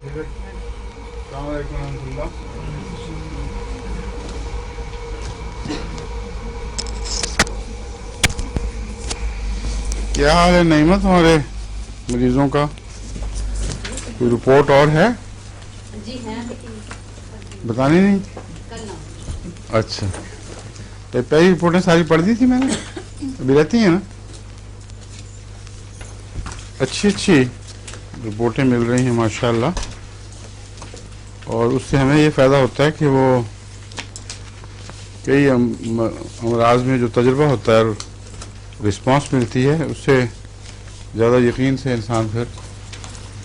السلام علیکم ورحمۃ اللہ. کیا حال ہے نعیمہ تمہارے مریضوں کا؟ کوئی رپورٹ اور ہے؟ جی ہیں بتانی نہیں. کل نہ. اچھا پہلی رپورٹیں ساری پڑھ دی تھی میں نے. ابھی رہتی ہیں نا؟ اچھی رپورٹیں مل رہی ہیں ماشاء اللہ. اور اس سے ہمیں یہ فائدہ ہوتا ہے کہ وہ کئی امراض میں جو تجربہ ہوتا ہے اور رسپانس ملتی ہے اس سے زیادہ یقین سے انسان پھر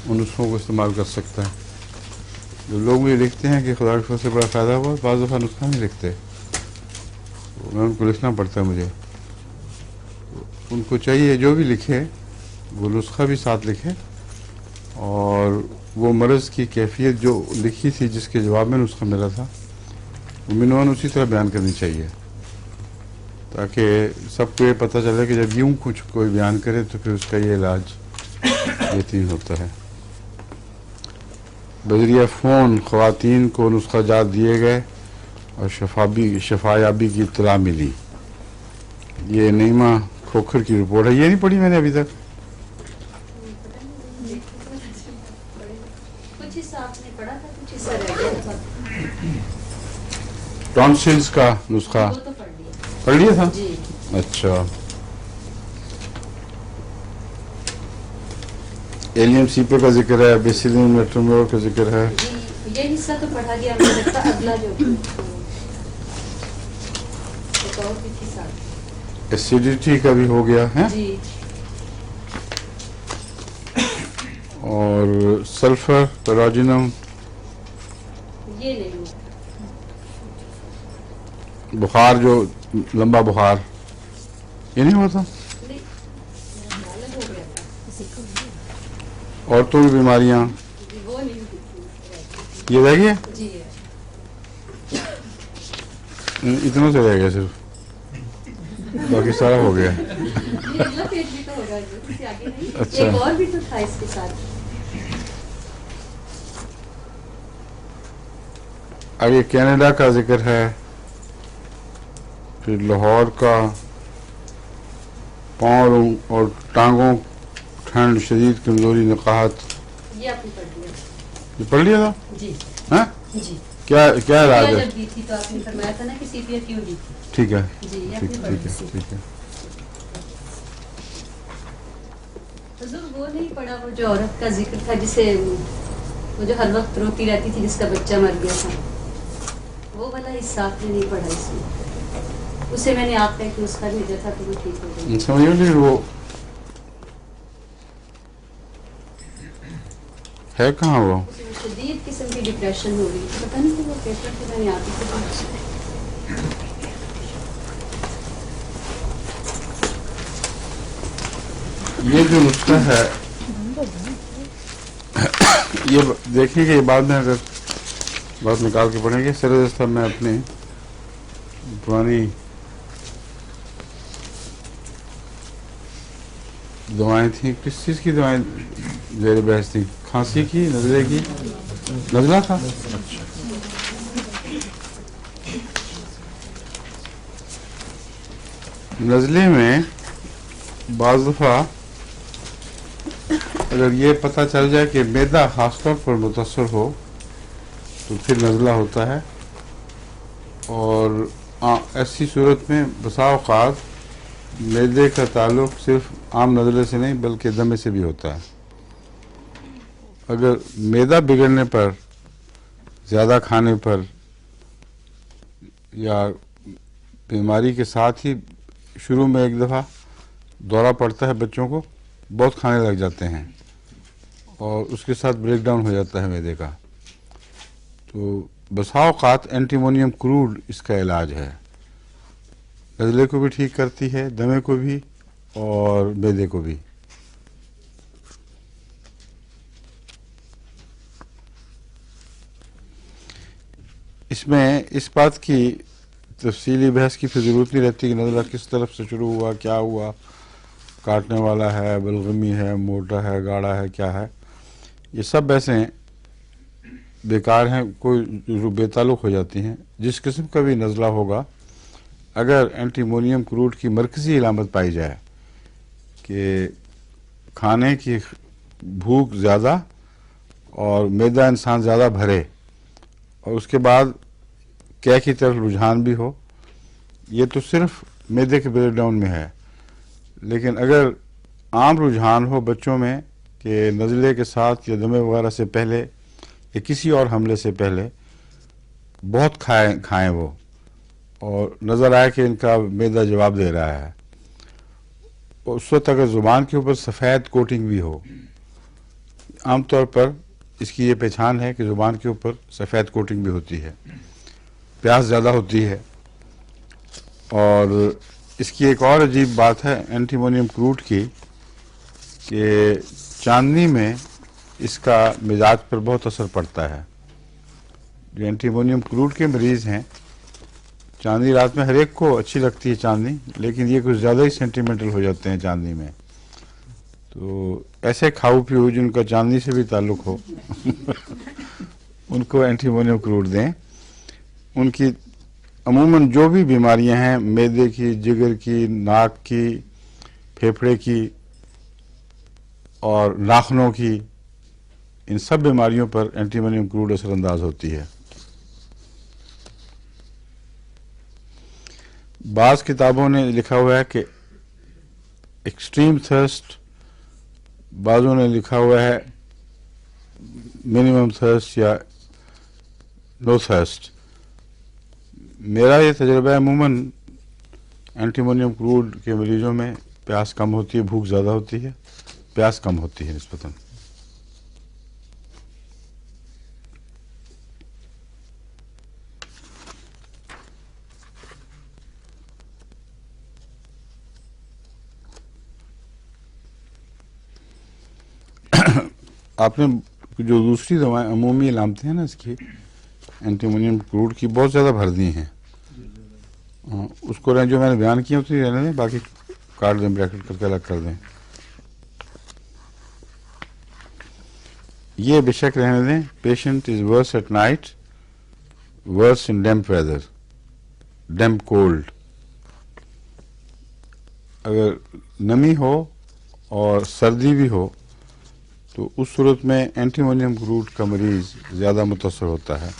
ان نسخوں کو استعمال کر سکتا ہے. جو لوگ مجھے لکھتے ہیں کہ خدا کے فضل سے بڑا فائدہ ہوا، بعض دفعہ نسخہ نہیں لکھتے، میں ان کو لکھنا پڑتا ہے مجھے. ان کو چاہیے جو بھی لکھے وہ نسخہ بھی ساتھ لکھے، اور وہ مرض کی کیفیت جو لکھی تھی جس کے جواب میں نسخہ ملا تھا وہ عنوان اسی طرح بیان کرنی چاہیے، تاکہ سب کو یہ پتہ چلے کہ جب یوں کچھ کوئی بیان کرے تو پھر اس کا یہ علاج یقین ہوتا ہے. بذریعہ فون خواتین کو نسخہ جات دیے گئے اور شفایابی کی اطلاع ملی. یہ نعیمہ کھوکھر کی رپورٹ ہے. یہ نہیں پڑھی میں نے ابھی تک. کچھ حصہ آپ نے پڑھا تھا، کچھ حصہ رہ گیا تھا. ٹونسلز کا نسخہ وہ تو پڑھ لیا. پڑھ لیا تھا. جی اچھا. ایلیم سیپر کا ذکر ہے، بیسیلین میٹرومور کا ذکر ہے. جی یہ حصہ تو پڑھا گیا. مجھے لگتا اگلا جو ایک اور بھی تھی ساتھ. ایسیڈیٹی کا بھی ہو گیا ہے، جی اور سلفر پیراجینم، یہ نہیں بخار جو لمبا بخار، یہ نہیں ہوتا. نہیں غالب ہو گیا تھا. عورتوں کی بیماریاں جی وہ نہیں یہ رہ گیا. جی اتنا سے رہ گیا صرف، باقی سارا ہو گیا. یہ اگلا پیج بھی تو ہوگا جو اس سے آگے نہیں. اچھا. ایک اور بھی تو تھا اس کے ساتھ. آگے کینیڈا کا ذکر ہے، پھر لاہور کا، پاؤں اور ٹانگوں ٹھنڈ، شدید کمزوری، نقاہت. یہ آپ نے پڑھ لیا. یہ پڑھ لیا تھا. جی ہاں جی کیا علاج ہے؟ جب دی تھی تو آپ نے فرمایا تھا نا کہ سی پی آر کیوں دی تھی. ٹھیک ہے جی یہ آپ ٹھیک نے ہے پڑھ ٹھیک ہے لی. ٹھیک ہے. حضور وہ نہیں پڑھا وہ جو عورت کا ذکر تھا جسے وہ جو ہر وقت روتی رہتی تھی جس کا بچہ مر گیا تھا، وہ والا حصہ آپ نے نہیں پڑھا اس میں. اسے میں نے آپ کا ایک نسخہ بھیجا تھا تو وہ ٹھیک ہو گئی. سمجھو لیکن وہ ہے کہاں وہ؟ اس میں شدید قسم کی ڈپریشن ہو رہی تھی. پتہ نہیں کہ وہ پیپر سے میں نے آپ ہی کو. یہ جو نسخہ ہے یہ دیکھیں کہ یہ بعد میں اگر بات نکال کے پڑھیں گے. سر میں اپنی پرانی دوائیں تھیں، کس چیز کی دوائیں زیر بحث تھیں؟ کھانسی کی، نزلے کی؟ نزلہ تھا. نزلے میں بعض دفعہ اگر یہ پتہ چل جائے کہ معدہ خاص طور پر متاثر ہو تو پھر نزلہ ہوتا ہے. اور ایسی صورت میں بسا اوقات معدے کا تعلق صرف عام نزلے سے نہیں بلکہ دمے سے بھی ہوتا ہے. اگر معدہ بگڑنے پر، زیادہ کھانے پر، یا بیماری کے ساتھ ہی شروع میں ایک دفعہ دورہ پڑتا ہے، بچوں کو بہت کھانے لگ جاتے ہیں اور اس کے ساتھ بریک ڈاؤن ہو جاتا ہے معدے کا، تو بسا اوقات اینٹیمونیم کروڈ اس کا علاج ہے. نزلے کو بھی ٹھیک کرتی ہے، دمے کو بھی اور معدے کو بھی. اس میں اس بات کی تفصیلی بحث کی پھر ضرورت نہیں رہتی کہ نزلہ کس طرف سے شروع ہوا، کیا ہوا، کاٹنے والا ہے، بلغمی ہے، موٹا ہے، گاڑھا ہے، کیا ہے. یہ سب بحثیں بیکار ہیں، کوئی جو بے تعلق ہو جاتی ہیں. جس قسم کا بھی نزلہ ہوگا، اگر اینٹیمونیم کروڈ کی مرکزی علامت پائی جائے کہ کھانے کی بھوک زیادہ اور معدہ انسان زیادہ بھرے اور اس کے بعد کیا کی طرف رجحان بھی ہو، یہ تو صرف معدے کے بریک ڈاؤن میں ہے. لیکن اگر عام رجحان ہو بچوں میں کہ نزلے کے ساتھ یا دمے وغیرہ سے پہلے یا کسی اور حملے سے پہلے بہت کھائیں وہ، اور نظر آئے کہ ان کا معدہ جواب دے رہا ہے، اور اس وقت اگر زبان کے اوپر سفید کوٹنگ بھی ہو، عام طور پر اس کی یہ پہچان ہے کہ زبان کے اوپر سفید کوٹنگ بھی ہوتی ہے، پیاس زیادہ ہوتی ہے. اور اس کی ایک اور عجیب بات ہے اینٹیمونیم کروڈ کی کہ چاندنی میں اس کا مزاج پر بہت اثر پڑتا ہے. جو اینٹیمونیم کروڈ کے مریض ہیں، چاندنی رات میں ہر ایک کو اچھی لگتی ہے چاندنی، لیکن یہ کچھ زیادہ ہی سینٹیمنٹل ہو جاتے ہیں چاندنی میں. تو ایسے کھاؤ پیو جن کا چاندنی سے بھی تعلق ہو ان کو اینٹیمونیم کروڈ دیں. ان کی عموماً جو بھی بیماریاں ہیں، معدے کی، جگر کی، ناک کی، پھیپھڑے کی اور ناخنوں کی، ان سب بیماریوں پر اینٹیمونیم کروڈ اثر انداز ہوتی ہے. بعض کتابوں نے لکھا ہوا ہے کہ ایکسٹریم تھرسٹ، بعضوں نے لکھا ہوا ہے منیمم تھرسٹ یا نو تھرسٹ. میرا یہ تجربہ ہے عموماً اینٹیمونیم کروڈ کے مریضوں میں پیاس کم ہوتی ہے، بھوک زیادہ ہوتی ہے، پیاس کم ہوتی ہے نسبتاً. آپ نے جو دوسری دوائیں عمومی علامتیں ہیں نا اس کی اینٹیمونیم کروڈ کی بہت زیادہ بھر دی ہیں. اس کو جو میں نے بیان کیا اتنی رہنے دیں، باقی کاٹ دیں، بریکٹ کر کے الگ کر دیں. یہ بے شک رہنے دیں. Patient is worse at night, worse in damp weather, damp cold. اگر نمی ہو اور سردی بھی ہو تو اس صورت میں اینٹیمونیم کروڈ کا مریض زیادہ متاثر ہوتا ہے.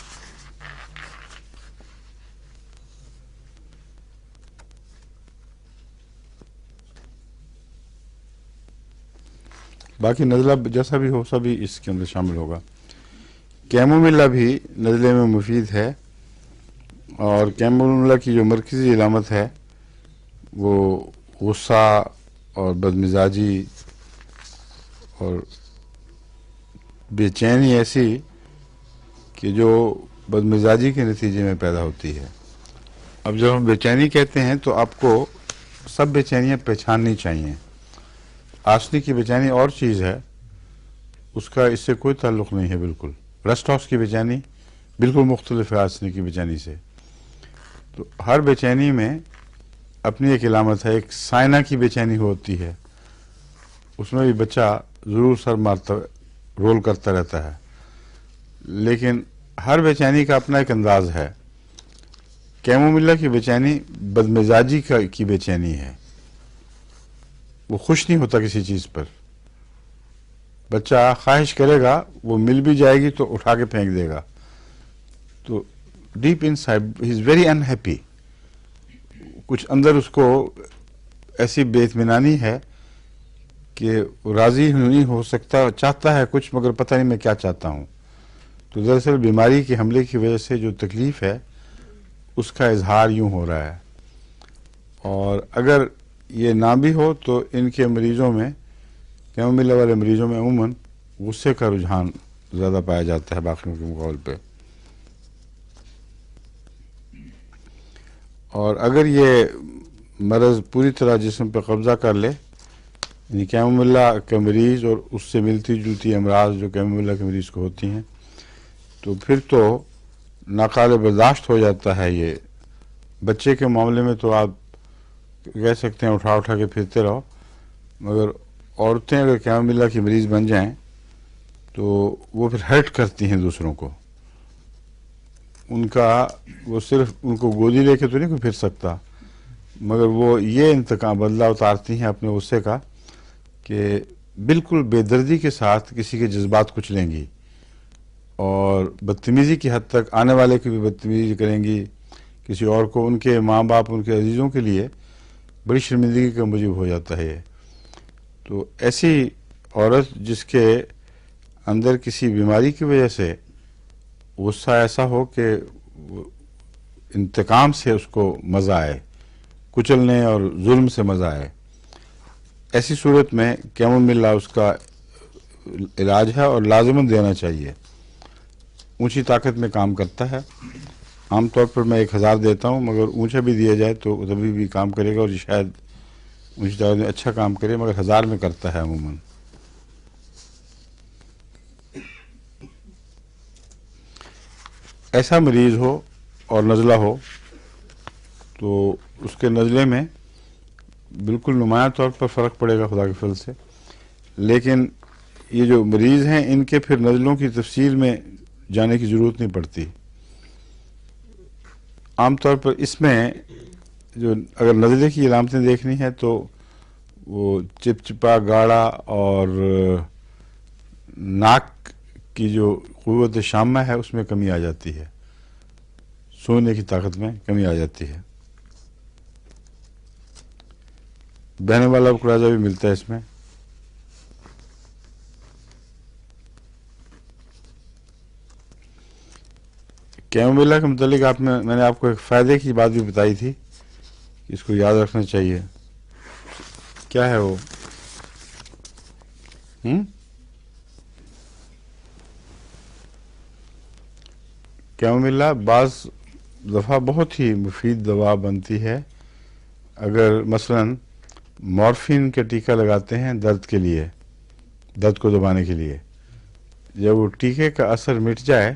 باقی نزلہ جیسا بھی ہو سبھی اس کے اندر شامل ہوگا. کیموملا بھی نزلے میں مفید ہے، اور کیموملا کی جو مرکزی علامت ہے وہ غصہ اور بدمزاجی اور بے چینی ایسی کہ جو بدمزاجی کے نتیجے میں پیدا ہوتی ہے. اب جب ہم بے چینی کہتے ہیں تو آپ کو سب بے چینیاں پہچاننی چاہیے. آسنی کی بے چینی اور چیز ہے، اس کا اس سے کوئی تعلق نہیں ہے بالکل. ریسٹ ہاؤس کی بے چینی بالکل مختلف ہے آسنی کی بے چینی سے. تو ہر بے چینی میں اپنی ایک علامت ہے. ایک سائنا کی بے چینی ہوتی ہے، اس میں بھی بچہ ضرور سر مارتا رول کرتا رہتا ہے، لیکن ہر بے چینی کا اپنا ایک انداز ہے. کیموملا کی بے چینی بدمزاجی کی بے چینی ہے، وہ خوش نہیں ہوتا کسی چیز پر. بچہ خواہش کرے گا، وہ مل بھی جائے گی تو اٹھا کے پھینک دے گا. تو deep in side he is very unhappy. کچھ اندر اس کو ایسی بے اطمینانی ہے کہ راضی نہیں ہو سکتا، چاہتا ہے کچھ مگر پتہ نہیں میں کیا چاہتا ہوں. تو دراصل بیماری کے حملے کی وجہ سے جو تکلیف ہے اس کا اظہار یوں ہو رہا ہے. اور اگر یہ نہ بھی ہو تو ان کے مریضوں میں، کیموملا والے مریضوں میں عموماً غصے کا رجحان زیادہ پایا جاتا ہے باقیوں کے مقابلے پہ. اور اگر یہ مرض پوری طرح جسم پہ قبضہ کر لے، یعنی کیموملا کے مریض اور اس سے ملتی جلتی امراض جو کیموملا کے مریض کو ہوتی ہیں، تو پھر تو ناقابل برداشت ہو جاتا ہے. یہ بچے کے معاملے میں تو آپ کہہ سکتے ہیں اٹھا کے پھرتے رہو، مگر عورتیں اگر کیموملا کی مریض بن جائیں تو وہ پھر ہرٹ کرتی ہیں دوسروں کو. ان کا وہ صرف ان کو گودی لے کے تو نہیں کوئی پھر سکتا، مگر وہ یہ انتقام بدلہ اتارتی ہیں اپنے غصے کا کہ بالکل بے دردی کے ساتھ کسی کے جذبات کچلیں گی، اور بدتمیزی کی حد تک آنے والے کی بھی بدتمیزی کریں گی، کسی اور کو، ان کے ماں باپ، ان کے عزیزوں کے لیے بڑی شرمندگی کا موجب ہو جاتا ہے یہ۔ تو ایسی عورت جس کے اندر کسی بیماری کی وجہ سے غصہ ایسا ہو کہ انتقام سے اس کو مزہ آئے، کچلنے اور ظلم سے مزہ آئے، ایسی صورت میں کیموملا اس کا علاج ہے اور لازماً دینا چاہیے۔ اونچی طاقت میں کام کرتا ہے، عام طور پر میں 1000 دیتا ہوں، مگر اونچا بھی دیا جائے تو تبھی بھی کام کرے گا، اور یہ شاید اونچی طاقت میں اچھا کام کرے، مگر 1000 میں کرتا ہے عموماً۔ ایسا مریض ہو اور نزلہ ہو تو اس کے نزلے میں بالکل نمایاں طور پر فرق پڑے گا خدا کے فضل سے، لیکن یہ جو مریض ہیں ان کے پھر نزلوں کی تفصیل میں جانے کی ضرورت نہیں پڑتی۔ عام طور پر اس میں جو اگر نزلے کی علامتیں دیکھنی ہے تو وہ چپچپا، گاڑھا اور ناک کی جو قوت شامہ ہے اس میں کمی آ جاتی ہے، سونے کی طاقت میں کمی آ جاتی ہے۔ بہنے والا کراجہ بھی ملتا ہے اس میں۔ کیموملا کے متعلق میں نے آپ کو ایک فائدے کی بات بھی بتائی تھی کہ اس کو یاد رکھنا چاہیے۔ کیا ہے وہ؟ کیموملا بعض دفعہ بہت ہی مفید دوا بنتی ہے۔ اگر مثلاً مورفین کا ٹیکہ لگاتے ہیں درد کے لیے، درد کو دبانے کے لیے، جب وہ ٹیکے کا اثر مٹ جائے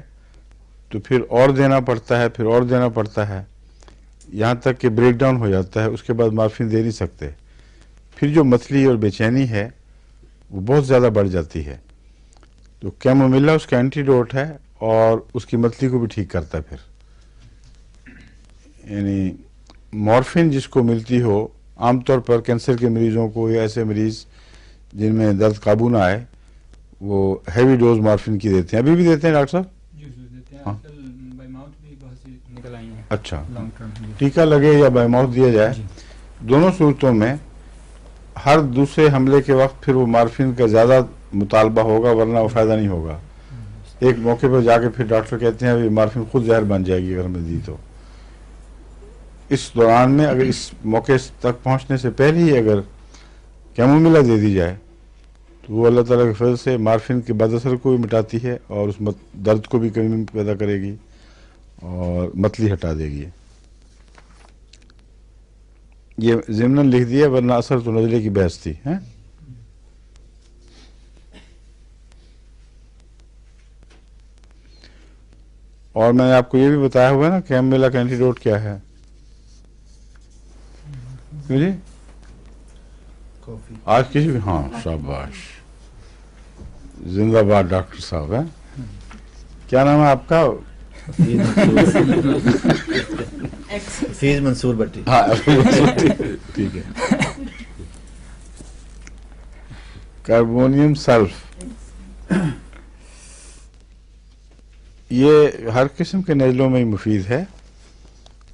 تو پھر اور دینا پڑتا ہے، پھر اور دینا پڑتا ہے، یہاں تک کہ بریک ڈاؤن ہو جاتا ہے، اس کے بعد مورفین دے نہیں سکتے، پھر جو متلی اور بے چینی ہے وہ بہت زیادہ بڑھ جاتی ہے۔ تو کیموملا اس کا اینٹیڈوٹ ہے اور اس کی متلی کو بھی ٹھیک کرتا ہے۔ پھر یعنی مورفین جس کو ملتی ہو، عام طور پر کینسر کے مریضوں کو یا ایسے مریض جن میں درد قابو نہ آئے، وہ ہیوی ڈوز مورفین کی دیتے ہیں، ابھی بھی دیتے ہیں ڈاکٹر صاحب؟ اچھا، ٹیکہ لگے یا بائی ماؤتھ دیا جائے، دونوں صورتوں میں ہر دوسرے حملے کے وقت پھر وہ مورفین کا زیادہ مطالبہ ہوگا، ورنہ وہ فائدہ نہیں ہوگا۔ ایک موقع پر جا کے پھر ڈاکٹر کہتے ہیں ابھی مورفین خود زہر بن جائے گی اگر ہمیں دی تو۔ اس دوران میں اگر اس موقع تک پہنچنے سے پہلے ہی اگر کیموملا دے دی جائے تو وہ اللہ تعالیٰ کے فضل سے مورفین کے بد اثر کو بھی مٹاتی ہے اور اس درد کو بھی کمی پیدا کرے گی اور متلی ہٹا دے گی۔ یہ ضمناً لکھ دیا، ورنہ اثر تو نزلے کی بحث تھی۔ اور میں نے آپ کو یہ بھی بتایا ہوا ہے نا کیموملا کا اینٹیڈوٹ کیا ہے؟ جی آج کسی بھی، ہاں شاباش، زندہ باد ڈاکٹر صاحب ہیں۔ کیا نام ہے آپ کا؟ فیض منصور بٹی۔ ہاں ٹھیک ہے۔ کاربونیم سلف، یہ ہر قسم کے نزلوں میں ہی مفید ہے۔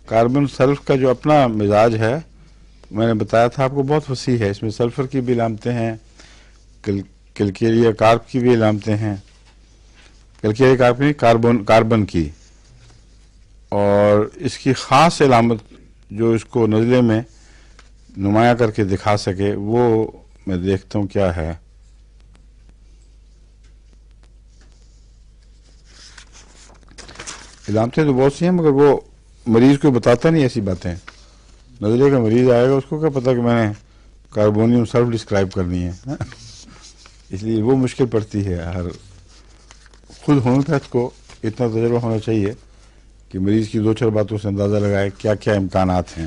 کاربن سلف کا جو اپنا مزاج ہے میں نے بتایا تھا آپ کو، بہت وسیع ہے، اس میں سلفر کی بھی علامتیں ہیں، کیلکیریا کارب کی بھی علامتیں ہیں، کیلکیریا کارب نہیں، کاربن کی، اور اس کی خاص علامت جو اس کو نزلے میں نمایاں کر کے دکھا سکے وہ میں دیکھتا ہوں کیا ہے۔ علامتیں تو بہت سی ہیں مگر وہ مریض کو بتاتا نہیں ایسی باتیں۔ نزلے کا مریض آئے گا، اس کو کیا پتا کہ میں نے کاربونیم سلف ڈسکرائب کرنی ہے، اس لیے وہ مشکل پڑتی ہے۔ ہر خود ہومیوپیتھ کو اتنا تجربہ ہونا چاہیے کہ مریض کی 2-4 باتوں سے اندازہ لگائے کیا کیا امکانات ہیں۔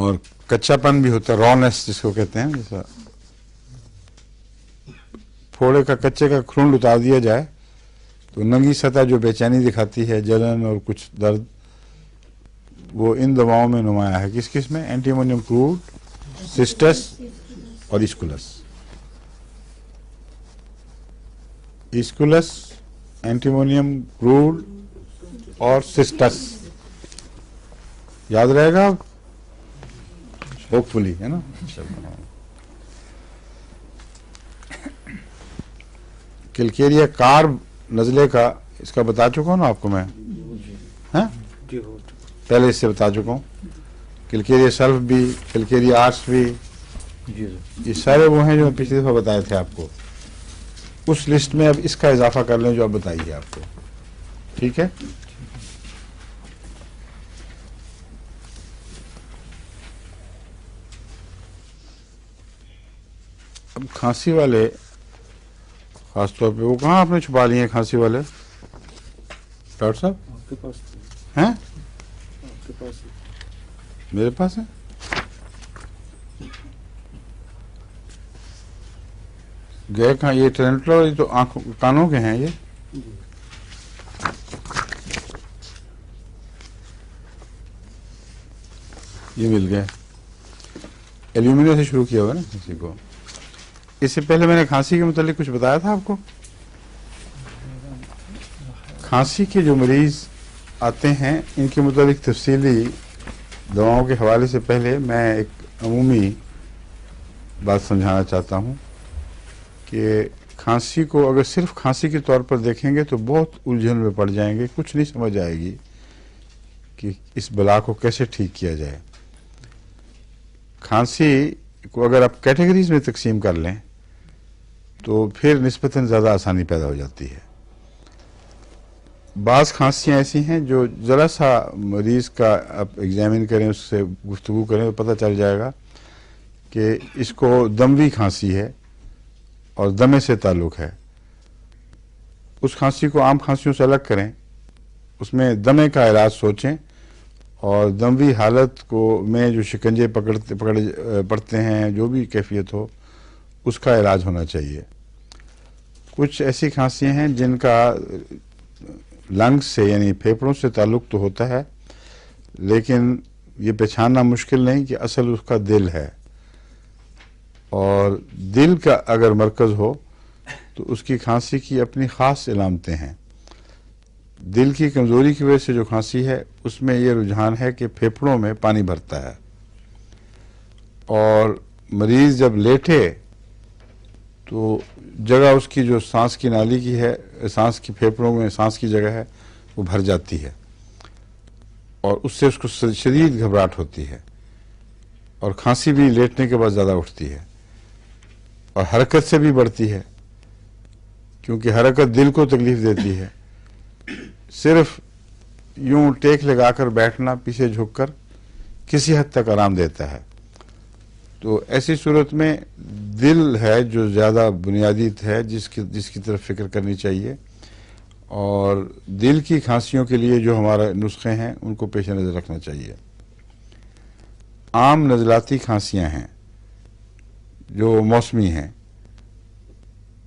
اور کچا پن بھی ہوتا ہے، رونیس جس کو کہتے ہیں، جیسا پھوڑے کا کچے کا کھرونڈ اتار دیا جائے تو ننگی سطح جو بے چینی دکھاتی ہے، جلن اور کچھ درد، وہ ان دواؤں میں نمایاں ہے. کس کس میں؟ اینٹی امونیم کروڈ، سسٹس اور ایسکولس. ایسکولس، اینٹی امونیم کروڈ اور سسٹس. یاد رہے گا ہوپ فلی، ہے نا. کلکیریا کارب نزلے کا اس کا بتا چکا ہوں نا آپ کو میں، ہاں پہلے اس سے بتا چکا ہوں. کلکیریا سلف بھی، کلکیریا آرٹس بھی، یہ سارے وہ ہیں جو میں پچھلی دفعہ بتائے تھے آپ کو. اس لسٹ میں اب اس کا اضافہ کر لیں جو اب بتائیے آپ کو. ٹھیک ہے. اب کھانسی والے خاص طور پہ، وہ کہاں آپ نے چھپا لیے ہیں کھانسی والے ڈاکٹر صاحب؟ آپ کے پاس ہیں؟ آپ کے پاس میرے پاس ہے. گئے کہاں یہ ٹرینٹلر؟ یہ تو آنکھوں کانوں کے ہیں. یہ مل گئے. ایلومینو سے شروع کیا ہوا نا کسی کو. اس سے پہلے میں نے کھانسی کے متعلق کچھ بتایا تھا آپ کو. کھانسی کے جو مریض آتے ہیں ان کے متعلق تفصیلی دواؤں کے حوالے سے پہلے میں ایک عمومی بات سمجھانا چاہتا ہوں کہ کھانسی کو اگر صرف کھانسی کے طور پر دیکھیں گے تو بہت الجھن میں پڑ جائیں گے. کچھ نہیں سمجھ آئے گی کہ اس بلا کو کیسے ٹھیک کیا جائے. کھانسی کو اگر آپ کیٹیگریز میں تقسیم کر لیں تو پھر نسبتاً زیادہ آسانی پیدا ہو جاتی ہے. بعض کھانسیاں ایسی ہیں جو ذرا سا مریض کا آپ ایگزامن کریں، اس سے گفتگو کریں تو پتہ چل جائے گا کہ اس کو دموی کھانسی ہے اور دمے سے تعلق ہے. اس کھانسی کو عام کھانسیوں سے الگ کریں، اس میں دمے کا علاج سوچیں، اور دموی حالت کو میں جو شکنجے پڑتے ہیں، جو بھی کیفیت ہو، اس کا علاج ہونا چاہیے. کچھ ایسی کھانسیاں ہیں جن کا لنگس سے یعنی پھیپھڑوں سے تعلق تو ہوتا ہے، لیکن یہ پہچاننا مشکل نہیں کہ اصل اس کا دل ہے. اور دل کا اگر مرکز ہو تو اس کی کھانسی کی اپنی خاص علامتیں ہیں. دل کی کمزوری کی وجہ سے جو کھانسی ہے اس میں یہ رجحان ہے کہ پھیپھڑوں میں پانی بھرتا ہے، اور مریض جب لیٹے تو جگہ اس کی جو سانس کی نالی کی ہے، سانس کی پھیپھڑوں میں سانس کی جگہ ہے، وہ بھر جاتی ہے، اور اس سے اس کو شدید گھبراہٹ ہوتی ہے، اور کھانسی بھی لیٹنے کے بعد زیادہ اٹھتی ہے، اور حرکت سے بھی بڑھتی ہے کیونکہ حرکت دل کو تکلیف دیتی ہے. صرف یوں ٹیک لگا کر بیٹھنا پیچھے جھک کر کسی حد تک آرام دیتا ہے. تو ایسی صورت میں دل ہے جو زیادہ بنیادی ہے جس کی طرف فکر کرنی چاہیے، اور دل کی کھانسیوں کے لیے جو ہمارے نسخے ہیں ان کو پیش نظر رکھنا چاہیے. عام نزلاتی کھانسیاں ہیں جو موسمی ہیں،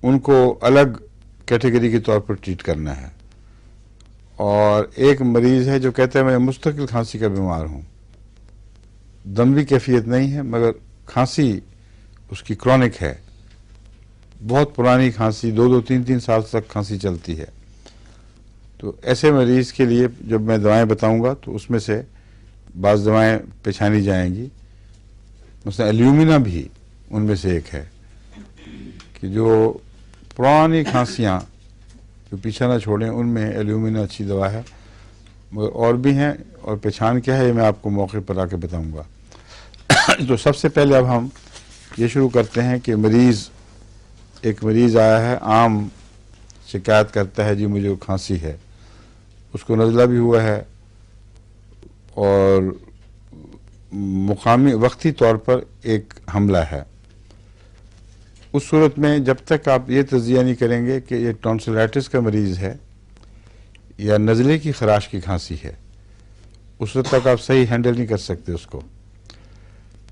ان کو الگ کیٹیگری کے طور پر ٹریٹ کرنا ہے. اور ایک مریض ہے جو کہتا ہے میں مستقل کھانسی کا بیمار ہوں، دموی کیفیت نہیں ہے مگر کھانسی اس کی کرونک ہے، بہت پرانی کھانسی، 2-3 سال تک کھانسی چلتی ہے. تو ایسے مریض کے لیے جب میں دوائیں بتاؤں گا تو اس میں سے بعض دوائیں پہچانی جائیں گی. مثلا ایلیومینا بھی ان میں سے ایک ہے کہ جو پرانی کھانسیاں جو پیچھا نہ چھوڑیں ان میں ایلیومینا اچھی دوا ہے. مگر اور بھی ہیں، اور پہچان کیا ہے یہ میں آپ کو موقع پر آ کے بتاؤں گا. تو سب سے پہلے اب ہم یہ شروع کرتے ہیں کہ ایک مریض آیا ہے، عام شکایت کرتا ہے جی مجھے کھانسی ہے، اس کو نزلہ بھی ہوا ہے اور مقامی وقتی طور پر ایک حملہ ہے. اس صورت میں جب تک آپ یہ تجزیہ نہیں کریں گے کہ یہ ٹونسلائٹس کا مریض ہے یا نزلے کی خراش کی کھانسی ہے، اس وقت تک آپ صحیح ہینڈل نہیں کر سکتے اس کو.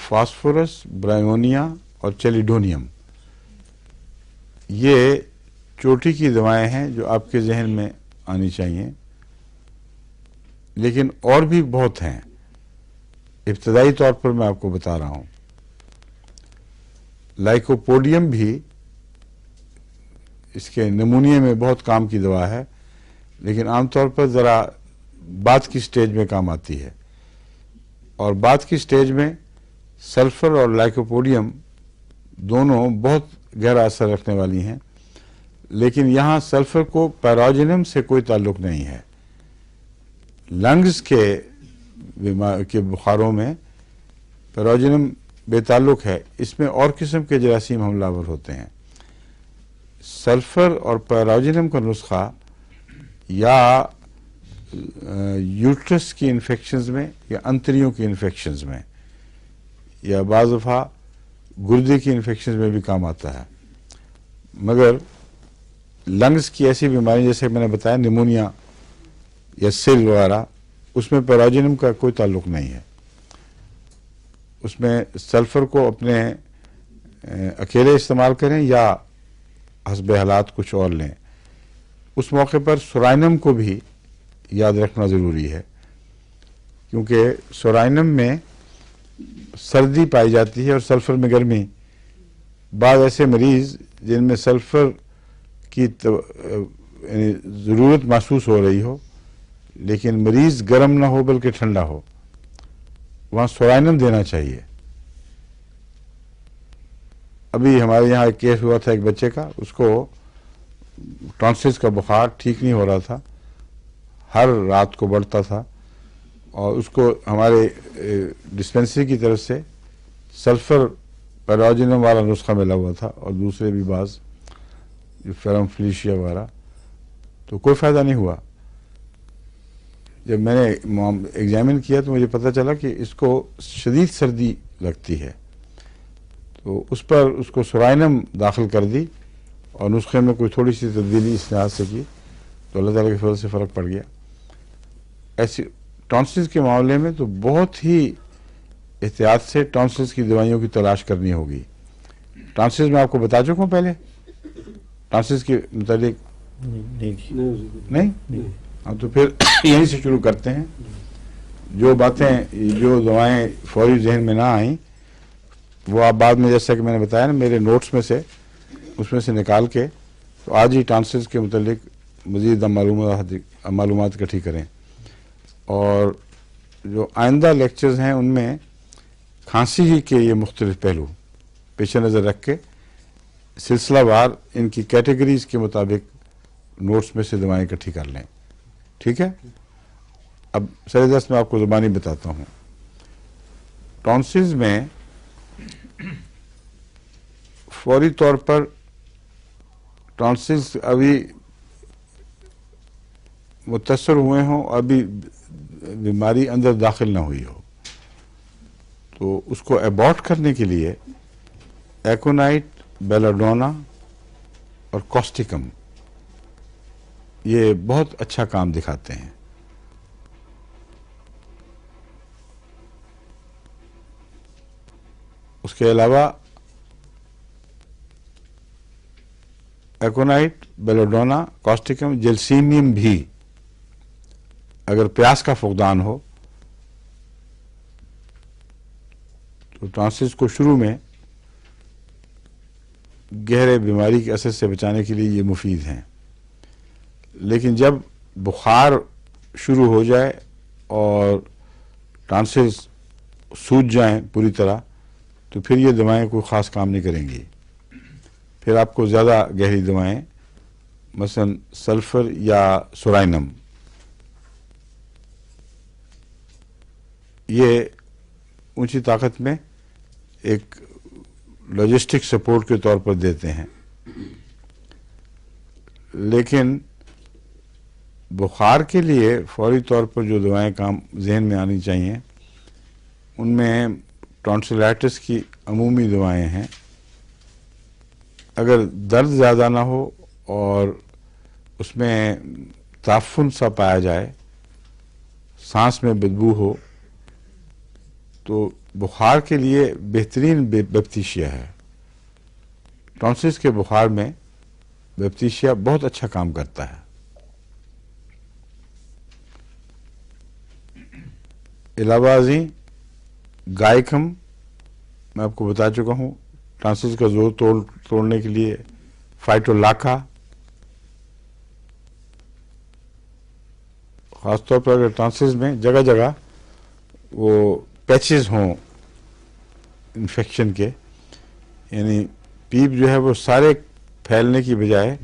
فاسفورس، برائیونیا اور چیلیڈونیم، یہ چوٹی کی دوائیں ہیں جو آپ کے ذہن میں آنی چاہیے، لیکن اور بھی بہت ہیں، ابتدائی طور پر میں آپ کو بتا رہا ہوں۔ لائکوپوڈیم بھی اس کے نمونیے میں بہت کام کی دوا ہے، لیکن عام طور پر ذرا بعد کی سٹیج میں کام آتی ہے، اور بعد کی سٹیج میں سلفر اور لائکوپوڈیم دونوں بہت گہرا اثر رکھنے والی ہیں، لیکن یہاں سلفر کو پیراجینم سے کوئی تعلق نہیں ہے۔ لنگز کے بخاروں میں پیراجینم بے تعلق ہے، اس میں اور قسم کے جراثیم حملہ آور ہوتے ہیں۔ سلفر اور پیراجینم کا نسخہ یا یوٹرس کی انفیکشنز میں یا انتریوں کی انفیکشنز میں یا بعض دفعہ گردے کی انفیکشنز میں بھی کام آتا ہے، مگر لنگز کی ایسی بیماری جیسے میں نے بتایا نمونیا یا سیل وغیرہ، اس میں پیراجینم کا کوئی تعلق نہیں ہے۔ اس میں سلفر کو اپنے اکیلے استعمال کریں یا حسب حالات کچھ اور لیں۔ اس موقع پر سورائنم کو بھی یاد رکھنا ضروری ہے، کیونکہ سورائنم میں سردی پائی جاتی ہے اور سلفر میں گرمی۔ بعض ایسے مریض جن میں سلفر کی یعنی ضرورت محسوس ہو رہی ہو لیکن مریض گرم نہ ہو بلکہ ٹھنڈا ہو، وہاں سورائنم دینا چاہیے۔ ابھی ہمارے یہاں ایک کیس ہوا تھا ایک بچے کا، اس کو ٹانسلز کا بخار ٹھیک نہیں ہو رہا تھا، ہر رات کو بڑھتا تھا، اور اس کو ہمارے ڈسپینسری کی طرف سے سلفر پیراجینم والا نسخہ ملا ہوا تھا اور دوسرے بھی بعض فیرم فلیشیا وغیرہ، تو کوئی فائدہ نہیں ہوا۔ جب میں نے ایگزامن کیا تو مجھے پتہ چلا کہ اس کو شدید سردی لگتی ہے، تو اس پر اس کو سورائنم داخل کر دی اور نسخے میں کوئی تھوڑی سی تبدیلی اس لحاظ سے کی تو اللہ تعالیٰ کے فضل سے فرق پڑ گیا۔ ایسی ٹانسلز کے معاملے میں تو بہت ہی احتیاط سے ٹانسلز کی دوائیوں کی تلاش کرنی ہوگی۔ ٹانسلز میں آپ کو بتا چکا ہوں پہلے، ٹانسلز کے متعلق نہیں؟ ہاں تو پھر یہیں سے شروع کرتے ہیں۔ جو باتیں جو دوائیں فوری ذہن میں نہ آئیں وہ آپ بعد میں، جیسا کہ میں نے بتایا نا، میرے نوٹس میں سے اس میں سے نکال کے تو آج ہی ٹانسلز کے متعلق مزید معلومات اکٹھی کریں، اور جو آئندہ لیکچرز ہیں ان میں کھانسی ہی کے یہ مختلف پہلو پیش نظر رکھ کے سلسلہ وار ان کی کیٹیگریز کے مطابق نوٹس میں سے دوائیں اکٹھی کر لیں، ٹھیک ہے؟ اب سر دست میں آپ کو زبانی بتاتا ہوں۔ ٹانسلز میں فوری طور پر ٹانسلز ابھی متاثر ہوئے ہوں، ابھی بیماری اندر داخل نہ ہوئی ہو، تو اس کو ایبارٹ کرنے کے لیے ایکونائٹ، بیلاڈونا اور کوسٹیکم یہ بہت اچھا کام دکھاتے ہیں۔ اس کے علاوہ ایکونائٹ، بیلاڈونا، کوسٹیکم، جیلسینیم بھی اگر پیاس کا فقدان ہو تو ٹانسلز کو شروع میں گہرے بیماری کے اثر سے بچانے کے لیے یہ مفید ہیں، لیکن جب بخار شروع ہو جائے اور ٹانسلز سوج جائیں پوری طرح تو پھر یہ دوائیں کوئی خاص کام نہیں کریں گی۔ پھر آپ کو زیادہ گہری دوائیں مثلا سلفر یا سورائنم یہ اونچی طاقت میں ایک لاجسٹک سپورٹ کے طور پر دیتے ہیں، لیکن بخار کے لیے فوری طور پر جو دوائیں کام ذہن میں آنی چاہیے ان میں ٹانسلائٹس کی عمومی دوائیں ہیں۔ اگر درد زیادہ نہ ہو اور اس میں تعفن سا پایا جائے، سانس میں بدبو ہو تو بخار کے لیے بہترین بیپتیشیا ہے. ٹونسلز کے بخار میں بیپتیشیا بہت اچھا کام کرتا ہے. علاوہ ازیں گائکم میں آپ کو بتا چکا ہوں، ٹونسلز کا زور توڑنے کے لیے. فائٹولاکا، خاص طور پر اگر ٹونسلز میں جگہ جگہ وہ پیچز ہوں انفیکشن کے، یعنی پیپ جو ہے وہ سارے پھیلنے کی بجائے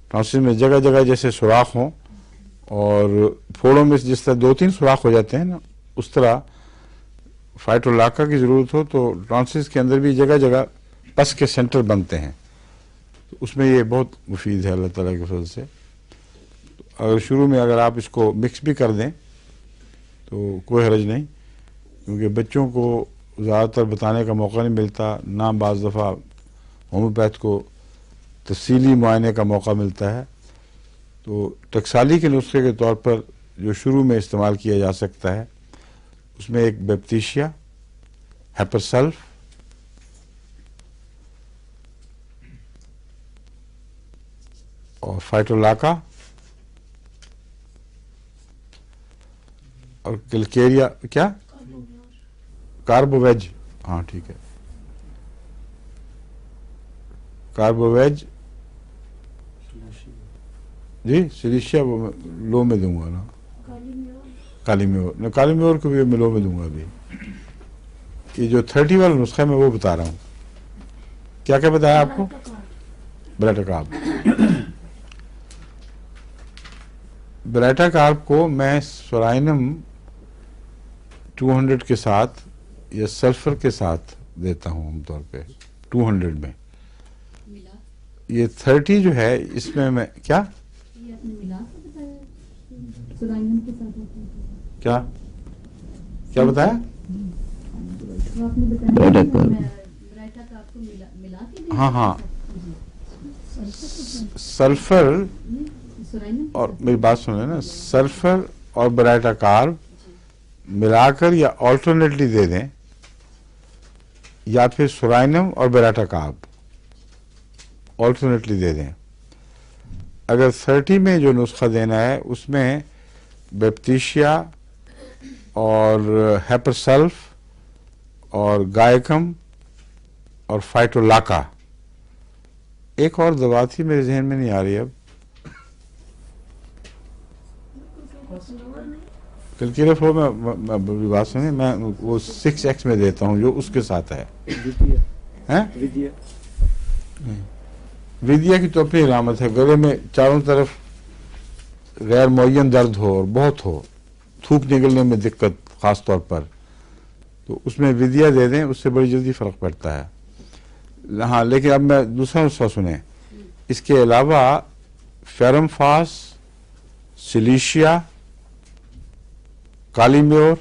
ٹونسل میں جگہ جگہ جیسے سوراخ ہوں، اور پھوڑوں میں جس طرح 2-3 سوراخ ہو جاتے ہیں نا، اس طرح فائٹولاکا کی ضرورت ہو تو ٹونسلز کے اندر بھی جگہ جگہ پس کے سینٹر بنتے ہیں. اس میں یہ بہت مفید ہے اللہ تعالیٰ کے فضل سے. اگر شروع میں اگر آپ اس کو مکس بھی کر دیں تو کوئی حرج نہیں، کیونکہ بچوں کو زیادہ تر بتانے کا موقع نہیں ملتا، نہ بعض دفعہ ہومیوپیتھ کو تفصیلی معائنے کا موقع ملتا ہے. تو ٹکسالی کے نسخے کے طور پر جو شروع میں استعمال کیا جا سکتا ہے اس میں ایک بیپتیشیا، ہیپرسلف، اور فائٹولاکا اور کلکیریا، کیا کاربوویج، ہاں ٹھیک ہے، کاربوویج. جی سلیشیا وہ لو میں دوں گا نا، کالی میور، کالی میور کو بھی میں لو میں دوں گا. ابھی یہ جو 30 والا نسخہ ہے میں وہ بتا رہا ہوں. کیا کیا بتایا آپ کو؟ بریٹا کارب. بریٹا کارب کو میں سورائنم 200 کے ساتھ یا سلفر کے ساتھ دیتا ہوں عام طور پہ 200 میں. یہ 30 جو ہے اس میں کیا کیا کیا بتایا؟ ہاں ہاں، سلفر اور میری بات سنیں نا، سلفر اور بریٹا کارب ملا کر یا آلٹرنیٹلی دے دیں، یا پھر سورائنم اور بریٹا کارب آلٹرنیٹلی دے دیں. اگر 30 میں جو نسخہ دینا ہے اس میں بیپتیشیا اور ہیپرسلف اور گائکم اور فائٹولاکا. ایک اور دوا تھی میرے ذہن میں نہیں آ رہی اب، کلکیریا فلو میں بات سنیں، میں وہ 6X میں دیتا ہوں جو اس کے ساتھ ہے. ودیا کی تو اپنی علامت ہے، گلے میں چاروں طرف غیر معین درد ہو اور بہت ہو، تھوک نکلنے میں دقت خاص طور پر، تو اس میں ودیا دے دیں، اس سے بڑی جلدی فرق پڑتا ہے. ہاں لیکن اب میں دوسرا نسخہ سنیں، اس کے علاوہ فیرم فاس، سلیشیا، کالی میور،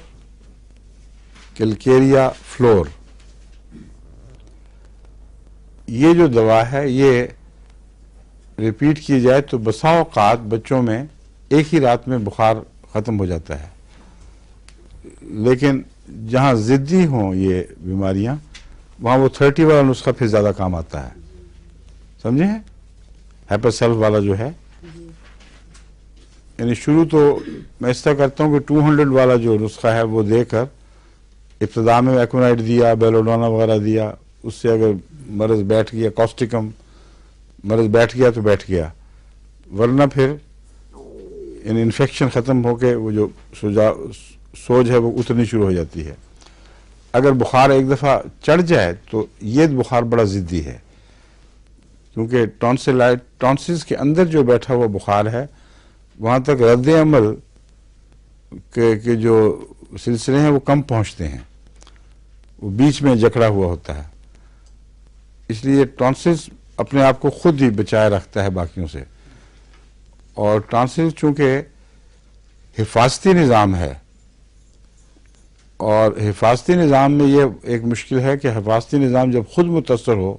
کلکیریا فلور، یہ جو دوا ہے یہ ریپیٹ کی جائے تو بسا اوقات بچوں میں ایک ہی رات میں بخار ختم ہو جاتا ہے. لیکن جہاں ضدی ہوں یہ بیماریاں وہاں وہ 30 والا نسخہ پھر زیادہ کام آتا ہے. سمجھے ہیں؟ ہیپر سیلف والا جو ہے، یعنی شروع تو میں اس طرح کرتا ہوں کہ 200 والا جو نسخہ ہے وہ دے کر ابتدا میں ایکونائٹ دیا، بیلوڈونا وغیرہ دیا، اس سے اگر مرض بیٹھ گیا، کاسٹکم مرض بیٹھ گیا تو بیٹھ گیا، ورنہ پھر یعنی انفیکشن ختم ہو کے وہ جو سوج ہے وہ اترنی شروع ہو جاتی ہے. اگر بخار ایک دفعہ چڑھ جائے تو یہ بخار بڑا ضدی ہے، کیونکہ ٹونسلز کے اندر جو بیٹھا ہوا بخار ہے وہاں تک رد عمل کے جو سلسلے ہیں وہ کم پہنچتے ہیں، وہ بیچ میں جکڑا ہوا ہوتا ہے. اس لیے ٹونسلز اپنے آپ کو خود ہی بچائے رکھتا ہے باقیوں سے. اور ٹونسل چونکہ حفاظتی نظام ہے، اور حفاظتی نظام میں یہ ایک مشکل ہے کہ حفاظتی نظام جب خود متاثر ہو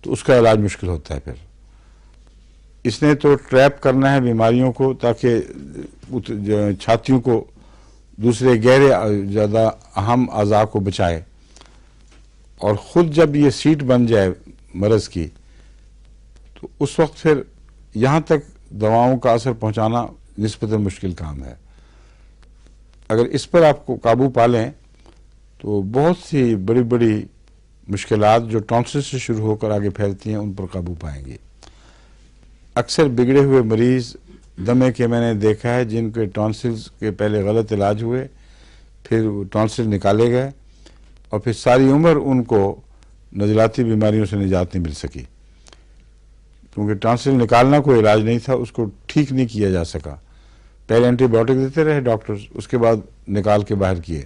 تو اس کا علاج مشکل ہوتا ہے. پھر اس نے تو ٹریپ کرنا ہے بیماریوں کو تاکہ چھاتیوں کو دوسرے گہرے زیادہ اہم اعضاء کو بچائے، اور خود جب یہ سیٹ بن جائے مرض کی تو اس وقت پھر یہاں تک دواؤں کا اثر پہنچانا نسبتاً مشکل کام ہے۔ اگر اس پر آپ کو قابو پا لیں تو بہت سی بڑی بڑی مشکلات جو ٹونسل سے شروع ہو کر آگے پھیلتی ہیں ان پر قابو پائیں گے۔ اکثر بگڑے ہوئے مریض دمے کے میں نے دیکھا ہے جن کے ٹونسلز کے پہلے غلط علاج ہوئے، پھر ٹونسل نکالے گئے اور پھر ساری عمر ان کو نزلاتی بیماریوں سے نجات نہیں مل سکی، کیونکہ ٹونسل نکالنا کوئی علاج نہیں تھا، اس کو ٹھیک نہیں کیا جا سکا۔ پہلے اینٹی بایوٹک دیتے رہے ڈاکٹرز، اس کے بعد نکال کے باہر کیے،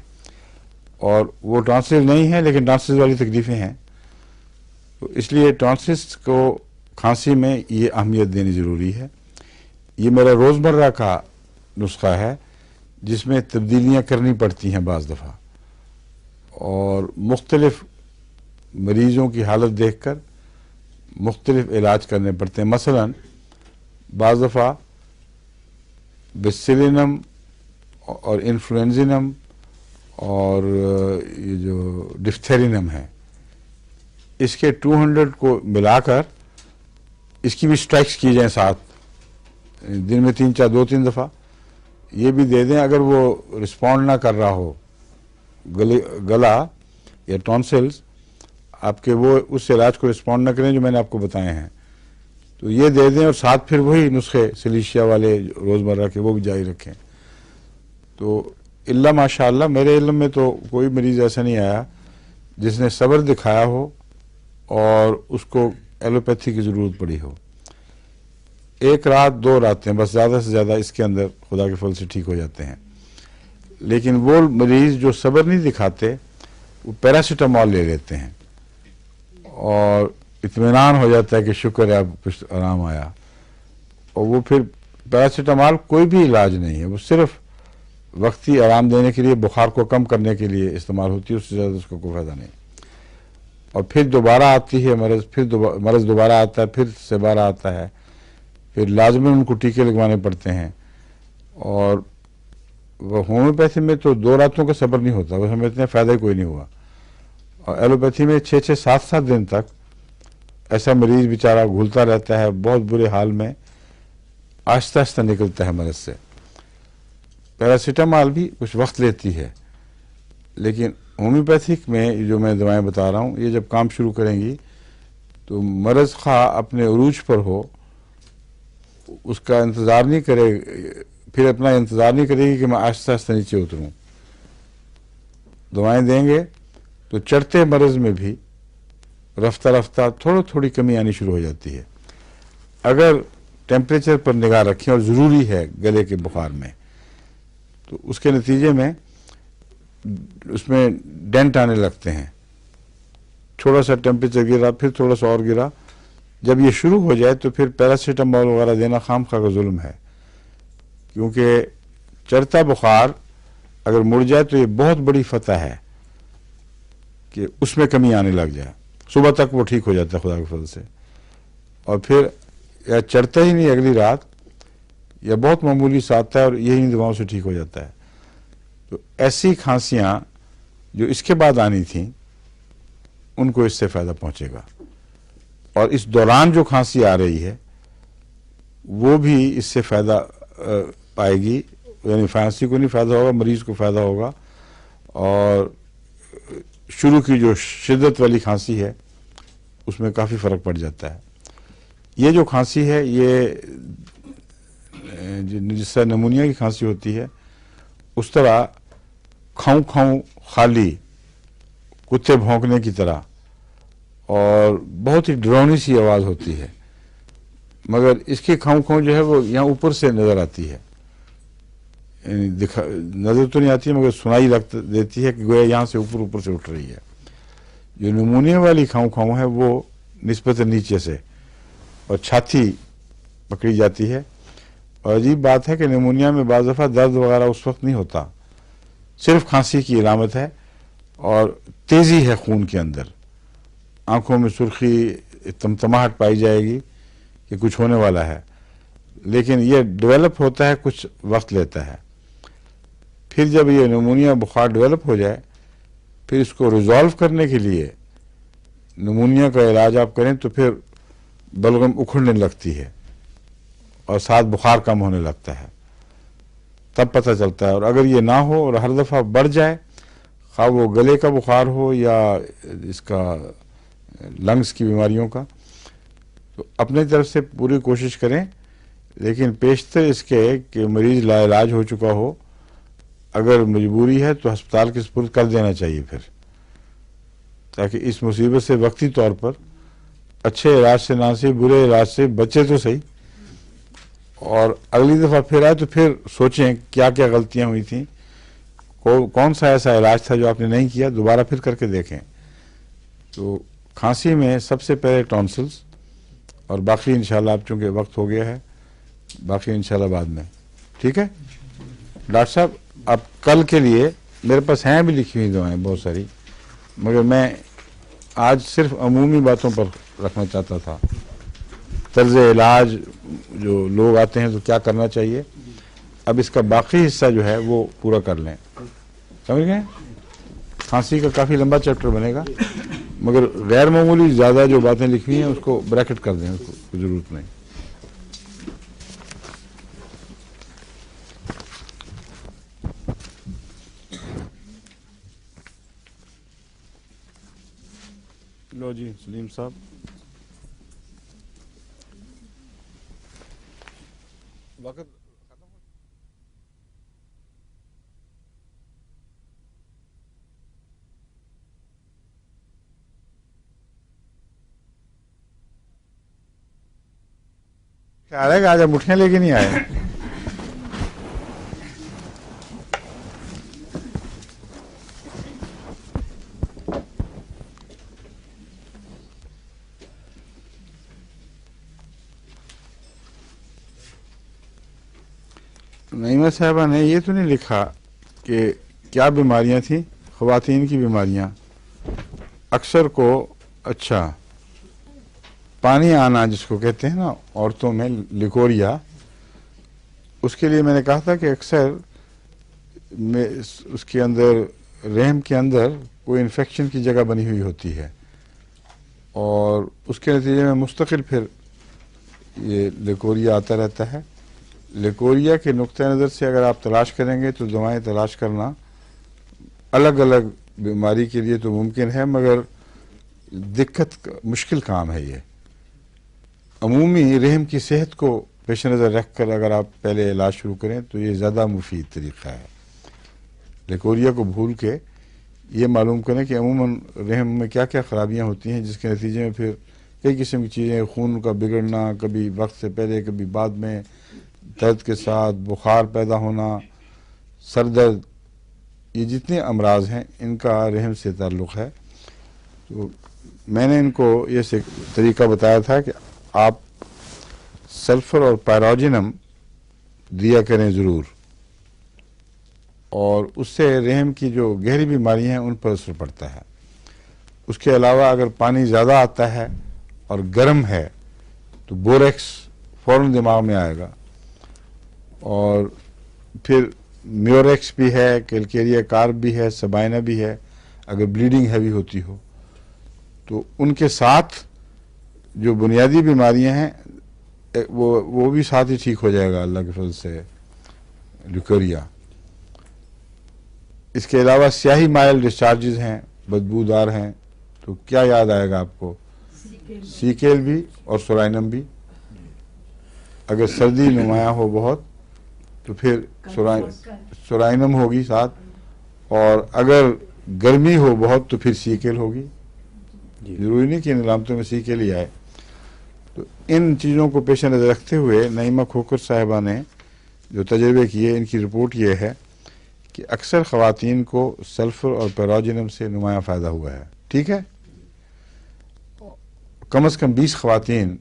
اور وہ ٹونسل نہیں ہے لیکن ٹونسل والی تکلیفیں ہیں۔ تو اس لیے ٹونسلز کو کھانسی میں یہ اہمیت دینی ضروری ہے۔ یہ میرا روزمرہ کا نسخہ ہے جس میں تبدیلیاں کرنی پڑتی ہیں بعض دفعہ، اور مختلف مریضوں کی حالت دیکھ کر مختلف علاج کرنے پڑتے ہیں۔ مثلا بعض دفعہ بیسیلینم اور انفلوئنزینم اور یہ جو ڈفتھیرینم ہے، اس کے 200 کو ملا کر اس کی بھی اسٹرائکس کی جائیں ساتھ، دن میں 2-3 دفعہ یہ بھی دے دیں۔ اگر وہ رسپونڈ نہ کر رہا ہو گلا یا ٹونسلز آپ کے، وہ اس علاج کو رسپونڈ نہ کریں جو میں نے آپ کو بتائے ہیں، تو یہ دے دیں، اور ساتھ پھر وہی نسخے سلیشیا والے روزمرہ کے وہ بھی جاری رکھیں۔ تو اللہ ماشاء اللہ میرے علم میں تو کوئی مریض ایسا نہیں آیا جس نے صبر دکھایا ہو اور اس کو ایلوپیتھی کی ضرورت پڑی ہو۔ 1 رات 2 راتیں بس، زیادہ سے زیادہ اس کے اندر خدا کے فضل سے ٹھیک ہو جاتے ہیں۔ لیکن وہ مریض جو صبر نہیں دکھاتے وہ پیراسیٹامول لے لیتے ہیں اور اطمینان ہو جاتا ہے کہ شکر ہے اب کچھ آرام آیا، اور وہ پھر پیراسیٹامول کوئی بھی علاج نہیں ہے، وہ صرف وقتی آرام دینے کے لیے، بخار کو کم کرنے کے لیے استعمال ہوتی ہے، اس سے زیادہ اس کو کوئی فائدہ نہیں۔ اور پھر دوبارہ آتی ہے مرض، پھر مرض دوبارہ آتا ہے، پھر سے دوبارہ آتا ہے، پھر لازماً ان کو ٹیکے لگوانے پڑتے ہیں۔ اور وہ ہومیوپیتھی میں تو 2 راتوں کا صبر نہیں ہوتا، وہ سمجھتے ہیں فائدہ ہی کوئی نہیں ہوا، اور ایلوپیتھی میں 6-7 دن تک ایسا مریض بیچارہ گھولتا رہتا ہے بہت برے حال میں، آہستہ آہستہ نکلتا ہے مرض سے۔ پیراسیٹامول بھی کچھ وقت لیتی ہے، لیکن ہومیوپیتھک میں جو میں دوائیں بتا رہا ہوں یہ جب کام شروع کریں گی تو مرض خواہ اپنے عروج پر ہو، اس کا انتظار نہیں کرے، پھر اپنا انتظار نہیں کرے گی کہ میں آہستہ آہستہ نیچے اتروں۔ دوائیں دیں گے تو چڑھتے مرض میں بھی رفتہ رفتہ تھوڑی کمی آنی شروع ہو جاتی ہے۔ اگر ٹیمپریچر پر نگاہ رکھیں، اور ضروری ہے گلے کے بخار میں، تو اس کے نتیجے میں اس میں ڈینٹ آنے لگتے ہیں، تھوڑا سا ٹیمپریچر گرا، پھر تھوڑا سا اور گرا، جب یہ شروع ہو جائے تو پھر پیراسیٹامول وغیرہ دینا خام خواہ کا ظلم ہے، کیونکہ چڑھتا بخار اگر مڑ جائے تو یہ بہت بڑی فتح ہے کہ اس میں کمی آنے لگ جائے، صبح تک وہ ٹھیک ہو جاتا ہے خدا کے فضل سے، اور پھر یا چڑھتا ہی نہیں اگلی رات، یا بہت معمولی سا آتا ہے اور یہی دواؤں سے ٹھیک ہو جاتا ہے۔ تو ایسی کھانسیاں جو اس کے بعد آنی تھیں ان کو اس سے فائدہ پہنچے گا، اور اس دوران جو کھانسی آ رہی ہے وہ بھی اس سے فائدہ پائے گی، یعنی کھانسی کو نہیں فائدہ ہوگا، مریض کو فائدہ ہوگا، اور شروع کی جو شدت والی کھانسی ہے اس میں کافی فرق پڑ جاتا ہے۔ یہ جو کھانسی ہے یہ جس طرح نمونیا کی کھانسی ہوتی ہے اس طرح کھاؤں کھاؤں خالی کتے بھونکنے کی طرح، اور بہت ہی ڈراؤنی سی آواز ہوتی ہے، مگر اس کی کھاؤں کھاؤں جو ہے وہ یہاں اوپر سے نظر آتی ہے، یعنی نظر تو نہیں آتی ہے مگر سنائی دیتی ہے کہ گویا یہاں سے اوپر سے اٹھ رہی ہے۔ جو نمونیا والی کھاؤں کھاؤں ہے وہ نسبتاً نیچے سے اور چھاتی پکڑی جاتی ہے، اور عجیب بات ہے کہ نمونیا میں بعض دفعہ درد وغیرہ اس وقت نہیں ہوتا، صرف کھانسی کی علامت ہے، اور تیزی ہے خون کے اندر، آنکھوں میں سرخی، تمتماہٹ پائی جائے گی کہ کچھ ہونے والا ہے، لیکن یہ ڈیولپ ہوتا ہے، کچھ وقت لیتا ہے۔ پھر جب یہ نمونیا بخار ڈیولپ ہو جائے پھر اس کو ریزالو کرنے کے لیے نمونیا کا علاج آپ کریں تو پھر بلغم اکھڑنے لگتی ہے اور ساتھ بخار کم ہونے لگتا ہے، تب پتہ چلتا ہے۔ اور اگر یہ نہ ہو اور ہر دفعہ بڑھ جائے، خواہ وہ گلے کا بخار ہو یا اس کا لنگس کی بیماریوں کا، تو اپنے طرف سے پوری کوشش کریں، لیکن پیشتر اس کے کہ مریض لا علاج ہو چکا ہو، اگر مجبوری ہے تو ہسپتال کے سپرد کر دینا چاہیے پھر، تاکہ اس مصیبت سے وقتی طور پر اچھے علاج سے نہ سے برے علاج سے بچے تو صحیح، اور اگلی دفعہ پھر آئے تو پھر سوچیں کیا کیا غلطیاں ہوئی تھیں، کون سا ایسا علاج تھا جو آپ نے نہیں کیا، دوبارہ پھر کر کے دیکھیں۔ تو کھانسی میں سب سے پہلے ٹونسلز، اور باقی انشاءاللہ اب چونکہ وقت ہو گیا ہے باقی انشاءاللہ بعد میں، ٹھیک ہے ڈاکٹر صاحب؟ اب کل کے لیے میرے پاس ہیں بھی لکھی ہوئی دعائیں بہت ساری، مگر میں آج صرف عمومی باتوں پر رکھنا چاہتا تھا، طرز علاج جو لوگ آتے ہیں تو کیا کرنا چاہیے، اب اس کا باقی حصہ جو ہے وہ پورا کر لیں، سمجھ گئے؟ کھانسی کا کافی لمبا چیپٹر بنے گا، مگر غیر معمولی زیادہ جو باتیں لکھی ہیں اس کو بریکٹ کر دیں، اس کو کوئی ضرورت نہیں۔ لو جی سلیم صاحب، وقت خیال ہے کہ آج آپ مٹھیاں لے کے نہیں آئے؟ نعیمہ صاحبہ نے یہ تو نہیں لکھا کہ کیا بیماریاں تھیں، خواتین کی بیماریاں اکثر کو، اچھا پانی آنا جس کو کہتے ہیں نا عورتوں میں لیکوریا، اس کے لیے میں نے کہا تھا کہ اکثر اس کے اندر رحم کے اندر کوئی انفیکشن کی جگہ بنی ہوئی ہوتی ہے اور اس کے نتیجے میں مستقل پھر یہ لیکوریا آتا رہتا ہے۔ لیکوریا کے نقطہ نظر سے اگر آپ تلاش کریں گے تو دوائیں تلاش کرنا الگ الگ بیماری کے لیے تو ممکن ہے، مگر مشکل کام ہے۔ یہ عمومی رحم کی صحت کو پیش نظر رکھ کر اگر آپ پہلے علاج شروع کریں تو یہ زیادہ مفید طریقہ ہے۔ لیکوریا کو بھول کے یہ معلوم کریں کہ عموماً رحم میں کیا کیا خرابیاں ہوتی ہیں، جس کے نتیجے میں پھر کئی قسم کی چیزیں، خون کا بگڑنا، کبھی وقت سے پہلے کبھی بعد میں، درد کے ساتھ بخار پیدا ہونا، سر درد، یہ جتنے امراض ہیں ان کا رحم سے تعلق ہے۔ تو میں نے ان کو یہ طریقہ بتایا تھا کہ آپ سلفر اور پیراجینم دیا کریں ضرور، اور اس سے رحم کی جو گہری بیماری ہیں ان پر اثر پڑتا ہے۔ اس کے علاوہ اگر پانی زیادہ آتا ہے اور گرم ہے تو بوریکس فوراً دماغ میں آئے گا، اور پھر میوریکس بھی ہے، کیلکیریا کارب بھی ہے، سبائنا بھی ہے، اگر بلیڈنگ ہیوی ہوتی ہو تو ان کے ساتھ جو بنیادی بیماریاں ہیں وہ بھی ساتھ ہی ٹھیک ہو جائے گا اللہ کے فضل سے، لیکوریا۔ اس کے علاوہ سیاہی مائل ڈسچارجز ہیں، بدبودار ہیں، تو کیا یاد آئے گا آپ کو؟ سیکیل بھی اور سورائنم بھی۔ اگر سردی نمایاں ہو بہت تو پھر سورائنم ہوگی ساتھ، اور اگر گرمی ہو بہت تو پھر سیکیل ہوگی۔ ضروری نہیں کہ ان علامتوں میں سیکیل ہی آئے۔ تو ان چیزوں کو پیش نظر رکھتے ہوئے نعیمہ کھوکھر صاحبہ نے جو تجربے کیے، ان کی رپورٹ یہ ہے کہ اکثر خواتین کو سلفر اور پیراجینم سے نمایاں فائدہ ہوا ہے، ٹھیک ہے؟ کم از کم 20 خواتین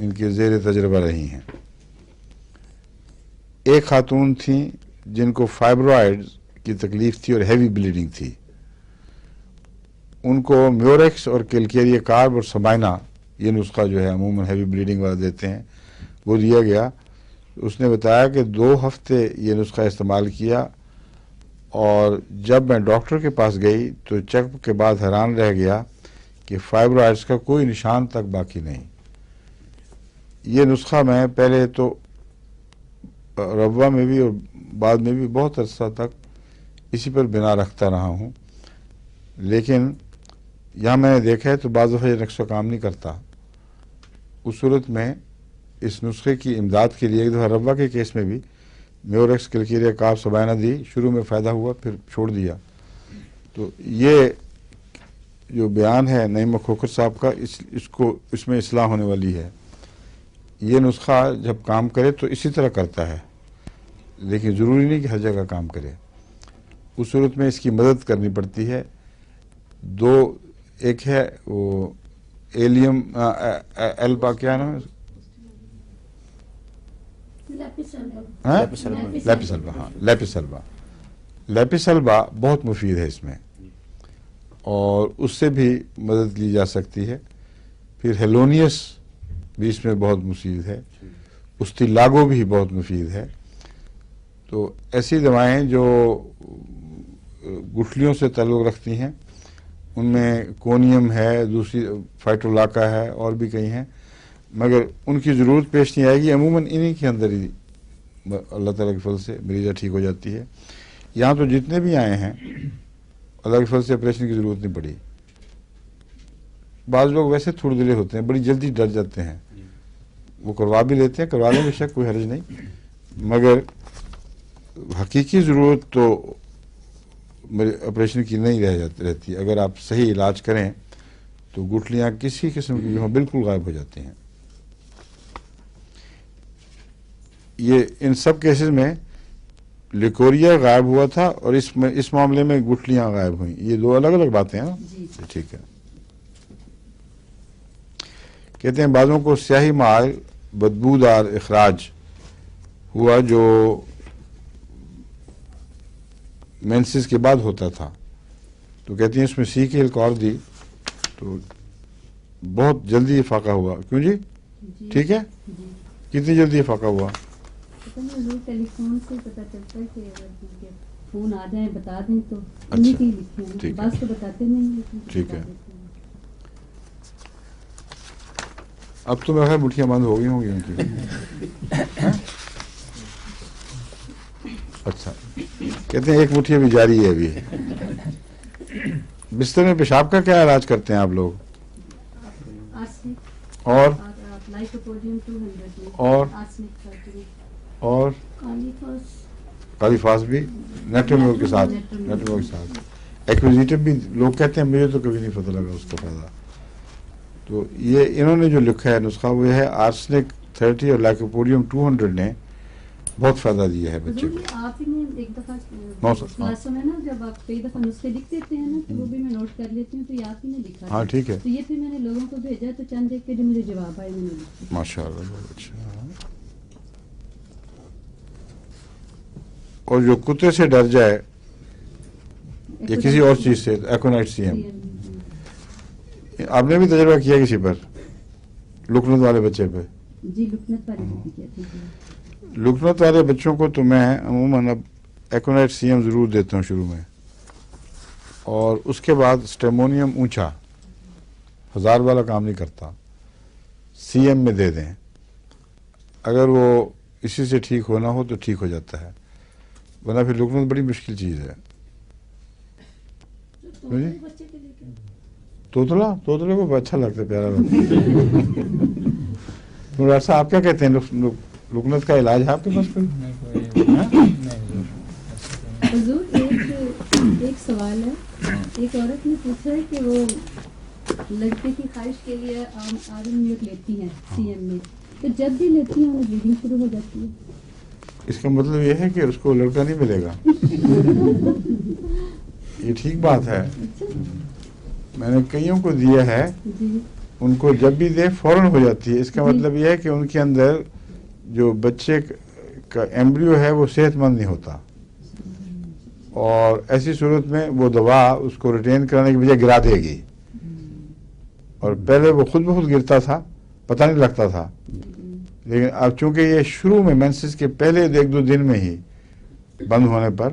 ان کے زیر تجربہ رہی ہیں۔ ایک خاتون تھیں جن کو فائبرائڈز کی تکلیف تھی اور ہیوی بلیڈنگ تھی، ان کو میوریکس اور کیلکیریا کارب اور سبائنا، یہ نسخہ جو ہے عموماً ہیوی بلیڈنگ والا دیتے ہیں، وہ دیا گیا۔ اس نے بتایا کہ 2 ہفتے یہ نسخہ استعمال کیا اور جب میں ڈاکٹر کے پاس گئی تو چیک اپ کے بعد حیران رہ گیا کہ فائبرائڈس کا کوئی نشان تک باقی نہیں. یہ نسخہ میں پہلے تو ربوہ میں بھی اور بعد میں بھی بہت عرصہ تک اسی پر بنا رکھتا رہا ہوں، لیکن یہاں میں نے دیکھا ہے تو بعض دفعہ یہ نسخہ کام نہیں کرتا. اس صورت میں اس نسخے کی امداد کے لیے ایک دفعہ ربوہ کے کیس میں بھی میوریکس کلکیریا کاف سبائنا دی، شروع میں فائدہ ہوا پھر چھوڑ دیا. تو یہ جو بیان ہے نعیم کھوکھر صاحب کا اس میں اصلاح ہونے والی ہے. یہ نسخہ جب کام کرے تو اسی طرح کرتا ہے، لیکن ضروری نہیں کہ ہر جگہ کام کرے. اس صورت میں اس کی مدد کرنی پڑتی ہے. دو ایک ہے وہ ایلیم ایلبا، کیا نام ہے لیپس البا بہت مفید ہے اس میں، اور اس سے بھی مدد لی جا سکتی ہے. پھر ہیلونیس بھی اس میں بہت مفید ہے، استیلاگو بھی بہت مفید ہے. تو ایسی دوائیں جو گٹھلیوں سے تعلق رکھتی ہیں، ان میں کونیم ہے، دوسری فائٹولاکا ہے، اور بھی کئی ہیں، مگر ان کی ضرورت پیش نہیں آئے گی. عموماً انہی کے اندر ہی اللہ تعالیٰ کے فضل سے مریضہ ٹھیک ہو جاتی ہے. یہاں تو جتنے بھی آئے ہیں اللہ کے فضل سے آپریشن کی ضرورت نہیں پڑی. بعض لوگ ویسے تھوڑے دلے ہوتے ہیں، بڑی جلدی ڈر جاتے ہیں، وہ کروا بھی لیتے ہیں، کروا لیں بے شک، کوئی حرج نہیں، مگر حقیقی ضرورت تو آپریشن کی نہیں رہتی. اگر آپ صحیح علاج کریں تو گٹھلیاں کسی قسم کی ہوں بالکل غائب ہو جاتی ہیں. یہ ان سب کیسز میں لیکوریا غائب ہوا تھا اور اس معاملے میں گٹھلیاں غائب ہوئیں. یہ دو الگ الگ باتیں ہیں نا. جی ٹھیک ہے. کہتے ہیں بعضوں کو سیاہی مائل بدبودار اخراج ہوا جو مینسز کے بعد ہوتا تھا، تو کہتی ہیں اس میں سی کی ایک اور دی تو بہت جلدی افاقہ ہوا. کیوں جی؟ ٹھیک ہے. کتنی جلدی افاقہ ہوا؟ ٹیلی فون سے پتہ چلتا ہے کہ اگر فون آ جائیں بتا دیں تو انہیں کی لکھے ہیں، ٹھیک ہے. بس تو بتاتے نہیں ہیں. ٹھیک ہے. اب تو میرے خیال مٹھیاں بند ہو گئی ہوں گی ان کی. اچھا، کہتے ہیں ایک مٹھی ابھی جاری ہے. ابھی بستر میں پیشاب کا کیا علاج کرتے ہیں آپ لوگ؟ اور اور کالی فاس بھی نیٹرمول کے ساتھ ایکویزیٹو بھی لوگ کہتے ہیں، مجھے تو کبھی نہیں پتہ لگا اس کا فائدہ. تو یہ انہوں نے جو لکھا ہے نسخہ وہ ہے آرسنک 30 اور لائکوپوڈیم 200 نے بہت فائدہ دیا ہے بچے کو. آپ ہی نے ایک دفعہ کلاسوں میں نا جب آپ کئی دفعہ نسخے لکھ دیتے ہیں نا تو وہ بھی میں نوٹ کر لیتی ہوں، تو یہ آپ ہی نے لکھا. ہاں ٹھیک ہے. تو یہ پھر میں نے لوگوں کو بھیجا تو چند دیکھ کے جو مجھے جواب آئے میں نے لکھا. ماشاء اللہ بہت اچھا. اور جو کتے سے ڈر جائے یا کسی اور چیز سے، ایکونائٹ سی ایم. آپ نے بھی تجربہ کیا کسی پر، لکنت والے بچے پہ؟ جی لکنت والے بچے کہتے ہیں. لکنت والے بچوں کو تو میں عموماً اب ایکونائٹ سی ایم ضرور دیتا ہوں شروع میں، اور اس کے بعد اسٹیمونیم اونچا 1000 والا کام نہیں کرتا، سی ایم میں دے دیں. اگر وہ اسی سے ٹھیک ہونا ہو تو ٹھیک ہو جاتا ہے، ورنہ پھر لکنت بڑی مشکل چیز ہے. توتلے کو اچھا لگتا ہے، پیارا لگتا ہے. ڈاکٹر صاحب آپ کیا کہتے ہیں، لکنت کا علاج ہے آپ کے پاس کوئی؟ حضور ایک سوال ہے. ایک عورت نے پوچھا ہے کہ وہ لڑکے کی خواہش کے لیے آرن میوٹ لیتی ہیں سی ایم میں، تو جب بھی لیتی ہیں انہیں بلیڈنگ شروع ہو جاتی ہے. اس کا مطلب یہ ہے کہ اس کو لڑکا نہیں ملے گا. یہ ٹھیک بات ہے، میں نے کئیوں کو دیا ہے، ان کو جب بھی دے فوراً ہو جاتی ہے. اس کا مطلب یہ ہے کہ ان کے اندر جو بچے کا ایمبریو ہے وہ صحت مند نہیں ہوتا، اور ایسی صورت میں وہ دوا اس کو ریٹین کرانے کی بجائے گرا دے گی. اور پہلے وہ خود بخود گرتا تھا، پتہ نہیں لگتا تھا، لیکن اب چونکہ یہ شروع میں مینسز کے پہلے 1-2 دن میں ہی بند ہونے پر